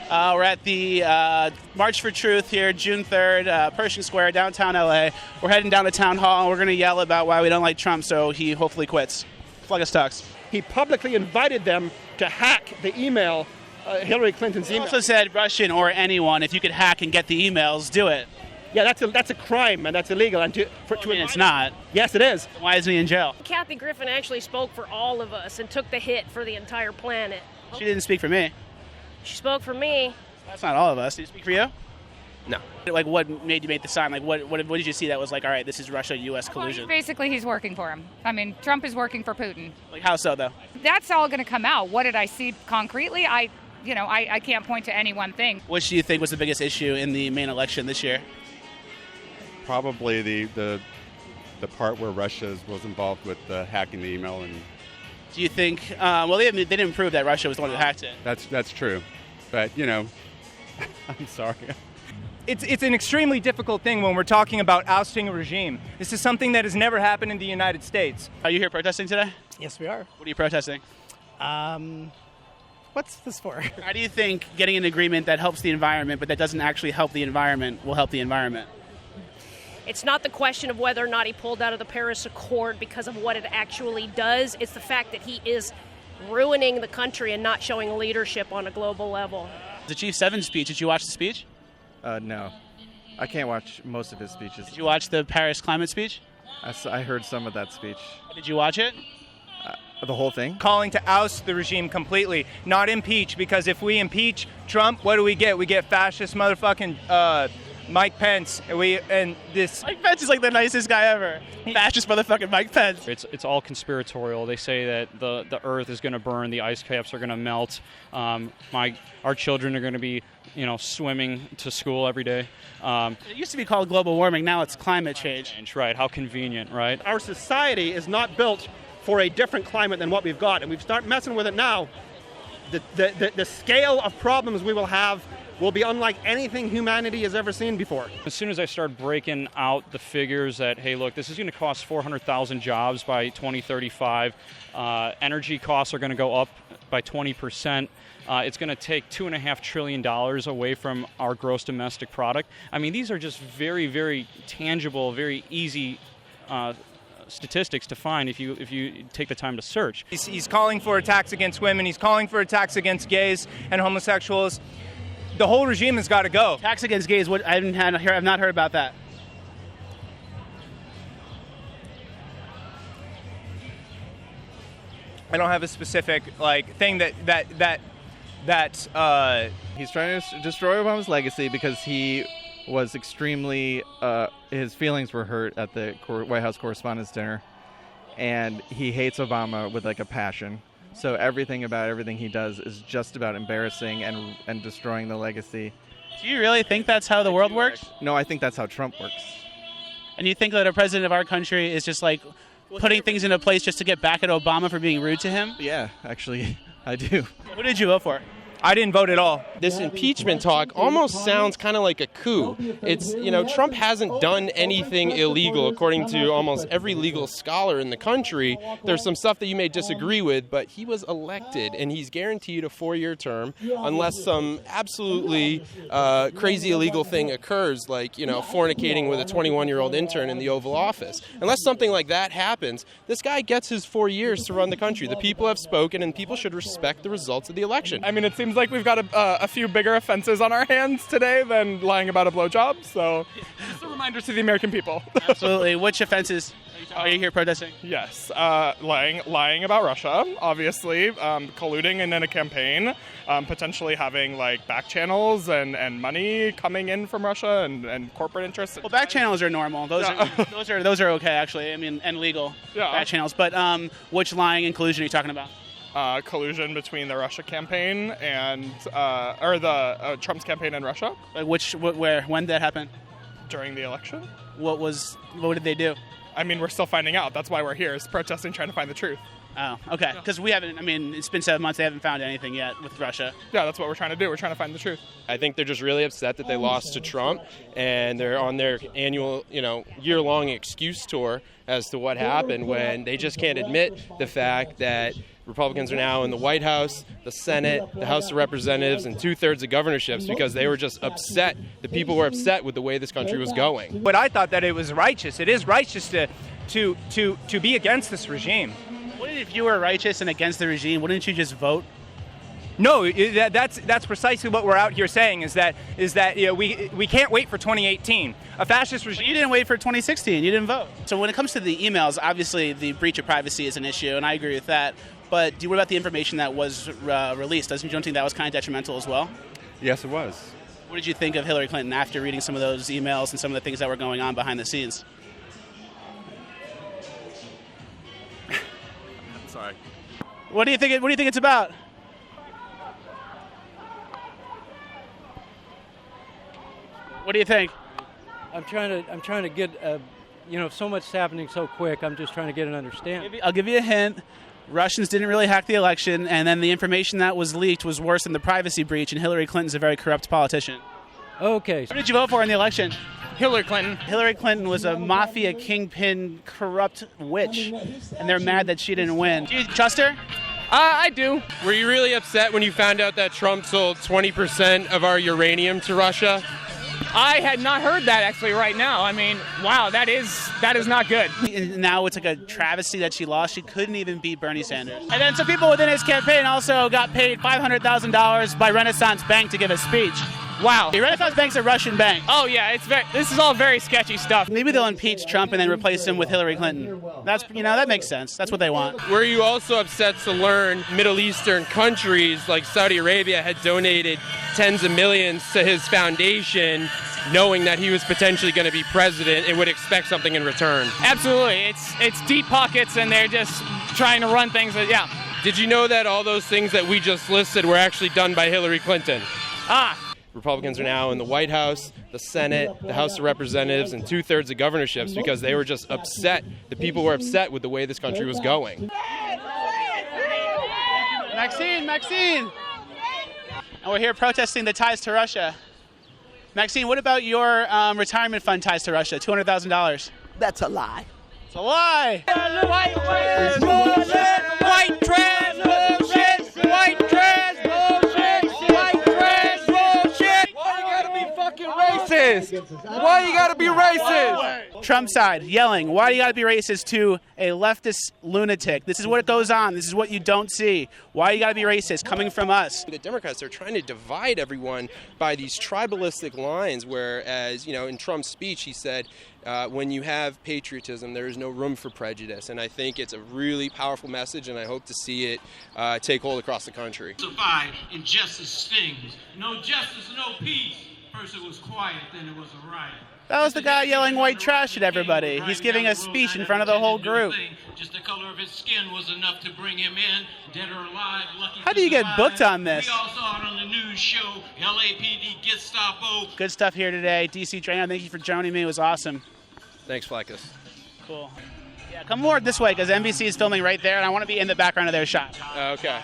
We're at the March for Truth here, June 3rd, Pershing Square, downtown LA. We're heading down to Town Hall, and we're going to yell about why we don't like Trump, so he hopefully quits. Fleccas talks. He publicly invited them to hack the email, Hillary Clinton's email. He also said Russian or anyone, if you could hack and get the emails, do it. Yeah, that's a crime, and that's illegal. And it's not. Yes, it is. Why isn't he in jail? Kathy Griffin actually spoke for all of us and took the hit for the entire planet. She didn't speak for me. She spoke for me. That's not all of us. Did she speak for you? No. Like, what made you make the sign? Like, what did you see that was like, all right, this is Russia-U.S. collusion? Well, basically, he's working for him. I mean, Trump is working for Putin. Like, how so, though? That's all going to come out. What did I see concretely? I can't point to any one thing. Which do you think was the biggest issue in the main election this year? Probably the part where Russia was involved with hacking the email. And do you think? Well, they didn't prove that Russia was the one that hacked it. That's true, but I'm sorry. It's an extremely difficult thing when we're talking about ousting a regime. This is something that has never happened in the United States. Are you here protesting today? Yes, we are. What are you protesting? What's this for? How do you think getting an agreement that helps the environment, but that doesn't actually help the environment, will help the environment? It's not the question of whether or not he pulled out of the Paris Accord because of what it actually does. It's the fact that he is ruining the country and not showing leadership on a global level. The G7 speech, did you watch the speech? No. I can't watch most of his speeches. Did you watch the Paris climate speech? I heard some of that speech. Did you watch it? The whole thing? Calling to oust the regime completely, not impeach, because if we impeach Trump, what do we get? We get fascist motherfucking Mike Pence. Mike Pence is like the nicest guy ever. Fascist motherfucking Mike Pence. It's all conspiratorial. They say that the earth is going to burn, the ice caps are going to melt. Our children are going to be, swimming to school every day. It used to be called global warming. Now it's climate change. Right? How convenient, right? Our society is not built for a different climate than what we've got, and we've started messing with it now. The scale of problems we will have will be unlike anything humanity has ever seen before. As soon as I start breaking out the figures that, hey, look, this is going to cost 400,000 jobs by 2035. Energy costs are going to go up by 20%. It's going to take $2.5 trillion away from our gross domestic product. I mean, these are just very, very tangible, very easy statistics to find if you take the time to search. He's calling for attacks against women. He's calling for attacks against gays and homosexuals. The whole regime has got to go. Attacks against gays, I've not heard about that. I don't have a specific thing that he's trying to destroy Obama's legacy because he was extremely his feelings were hurt at the White House Correspondents' Dinner, and he hates Obama with a passion. So everything he does is just about embarrassing and destroying the legacy. Do you really think that's how the world works? No, I think that's how Trump works. And you think that a president of our country is just putting things into place just to get back at Obama for being rude to him? Yeah, actually, I do. Who did you vote for? I didn't vote at all. This impeachment talk almost sounds kind of like a coup. It's, Trump hasn't done anything illegal according to almost every legal scholar in the country. There's some stuff that you may disagree with, but he was elected and he's guaranteed a 4-year term unless some absolutely crazy illegal thing occurs, like, fornicating with a 21-year-old intern in the Oval Office. Unless something like that happens, this guy gets his 4 years to run the country. The people have spoken and people should respect the results of the election. I mean, it seems like we've got a few bigger offenses on our hands today than lying about a blowjob. So just a reminder to the American people. Absolutely. Which offenses are you here protesting? Yes. Lying about Russia, obviously. Colluding in a campaign. Potentially having back channels and money coming in from Russia and corporate interests. Well, back channels are normal. Those are okay, actually. I mean, and legal. Yeah. Back channels. But which lying and collusion are you talking about? Collusion between the Russia campaign and Trump's campaign and Russia. Where? When did that happen? During the election. What did they do? I mean, we're still finding out. That's why we're here, is protesting, trying to find the truth. Oh, okay. Because we haven't, it's been 7 months. They haven't found anything yet with Russia. Yeah, that's what we're trying to do. We're trying to find the truth. I think they're just really upset that they lost to Trump, and they're on their annual, year-long excuse tour as to what happened when they just can't admit the fact that Republicans are now in the White House, the Senate, the House of Representatives, and 2/3 of governorships because they were just upset. The people were upset with the way this country was going. But I thought that it was righteous. It is righteous to be against this regime. Wouldn't, if you were righteous and against the regime, wouldn't you just vote? No, that's precisely what we're out here saying. Is that we can't wait for 2018. A fascist regime. You didn't wait for 2016. You didn't vote. So when it comes to the emails, obviously the breach of privacy is an issue, and I agree with that. But what about the information that was released? Don't you think that was kind of detrimental as well? Yes, it was. What did you think of Hillary Clinton after reading some of those emails and some of the things that were going on behind the scenes? Sorry. What do you think it's about? What do you think? I'm trying to get so much is happening so quick. I'm just trying to get an understanding. I'll give you a hint. Russians didn't really hack the election, and then the information that was leaked was worse than the privacy breach, and Hillary Clinton's a very corrupt politician. Okay. Who did you vote for in the election? Hillary Clinton. Hillary Clinton was a mafia kingpin, corrupt witch, and they're mad that she didn't win. Do you trust her? I do. Were you really upset when you found out that Trump sold 20% of our uranium to Russia? I had not heard that actually right now. I mean, wow, that is not good. Now it's like a travesty that she lost. She couldn't even beat Bernie Sanders. And then some people within his campaign also got paid $500,000 by Renaissance Bank to give a speech. Wow. The Renaissance Bank's a Russian bank. Oh yeah, this is all very sketchy stuff. Maybe they'll impeach Trump and then replace him with Hillary Clinton. That makes sense. That's what they want. Were you also upset to learn Middle Eastern countries like Saudi Arabia had donated tens of millions to his foundation, knowing that he was potentially going to be president and would expect something in return? Absolutely. It's deep pockets and they're just trying to run things yeah. Did you know that all those things that we just listed were actually done by Hillary Clinton? Republicans are now in the White House, the Senate, the House of Representatives, and 2/3 of governorships because they were just upset. The people were upset with the way this country was going. Maxine! And we're here protesting the ties to Russia. Maxine, what about your retirement fund ties to Russia? $200,000. That's a lie. It's a lie. White trash bullshit! White trash bullshit! White trash bullshit! White trash bullshit! Why you gotta be fucking racist? Why you gotta be racist? Trump side yelling, why do you gotta be racist to a leftist lunatic? This is what goes on. This is what you don't see. Why you gotta be racist? Coming from us. The Democrats are trying to divide everyone by these tribalistic lines, whereas, in Trump's speech he said, when you have patriotism, there is no room for prejudice. And I think it's a really powerful message, and I hope to see it take hold across the country. Survive, injustice stings. No justice, no peace. First it was quiet, then it was a riot. That was the guy yelling white trash at everybody. He's giving a speech in front of the whole group. Just the color of his skin was enough to bring him in, dead or alive, lucky. How do you get booked on this? We all saw it on the news show, LAPD Gestapo. Good stuff here today. DC Trainer, thank you for joining me. It was awesome. Thanks, Fleccas. Cool. Yeah, come more this way because NBC is filming right there, and I want to be in the background of their shot. Okay.